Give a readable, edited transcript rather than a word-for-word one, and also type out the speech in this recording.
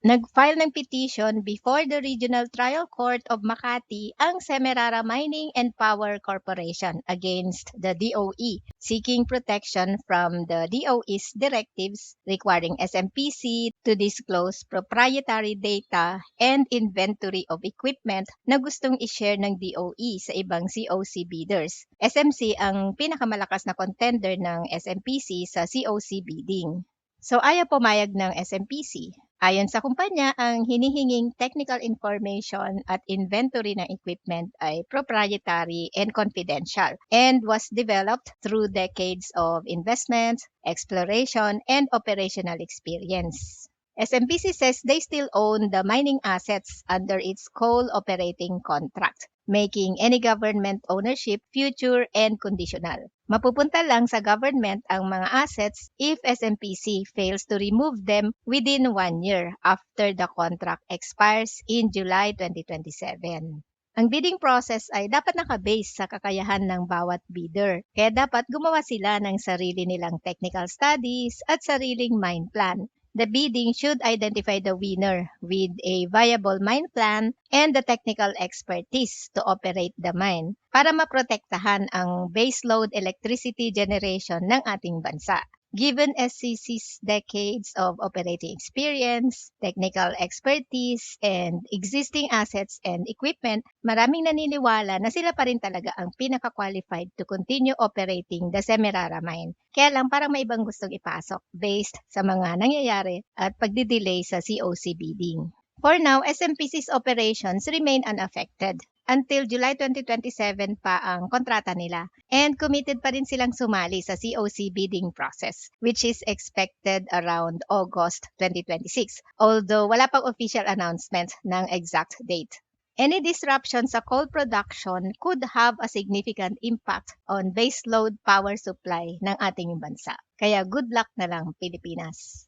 Nag-file ng petition before the Regional Trial Court of Makati ang Semirara Mining and Power Corporation against the DOE, seeking protection from the DOE's directives requiring SMPC to disclose proprietary data and inventory of equipment na gustong i-share ng DOE sa ibang COC bidders. SMC ang pinakamalakas na contender ng SMPC sa COC bidding. So ayaw pumayag ng SMPC. Ayon sa kumpanya, ang hinihinging technical information at inventory ng equipment ay proprietary and confidential and was developed through decades of investment, exploration, and operational experience. SMPC says they still own the mining assets under its coal operating contract, making any government ownership future and conditional. Mapupunta lang sa government ang mga assets if SMPC fails to remove them within 1 year after the contract expires in July 2027. Ang bidding process ay dapat nakabase sa kakayahan ng bawat bidder. Kaya dapat gumawa sila ng sarili nilang technical studies at sariling mine plan. The bidding should identify the winner with a viable mine plan and the technical expertise to operate the mine para maprotektahan ang baseload electricity generation ng ating bansa. Given SCC's decades of operating experience, technical expertise, and existing assets and equipment, maraming naniniwala na sila pa rin talaga ang pinaka-qualified to continue operating the Semirara mine. Kaya lang parang may ibang gustong ipasok based sa mga nangyayari at pagdidelay sa COC bidding. For now, SMPC's operations remain unaffected. Until July 2027 pa ang kontrata nila and committed pa rin silang sumali sa COC bidding process which is expected around August 2026 although wala pang official announcement ng exact date. Any disruption sa coal production could have a significant impact on baseload power supply ng ating bansa. Kaya good luck na lang Pilipinas!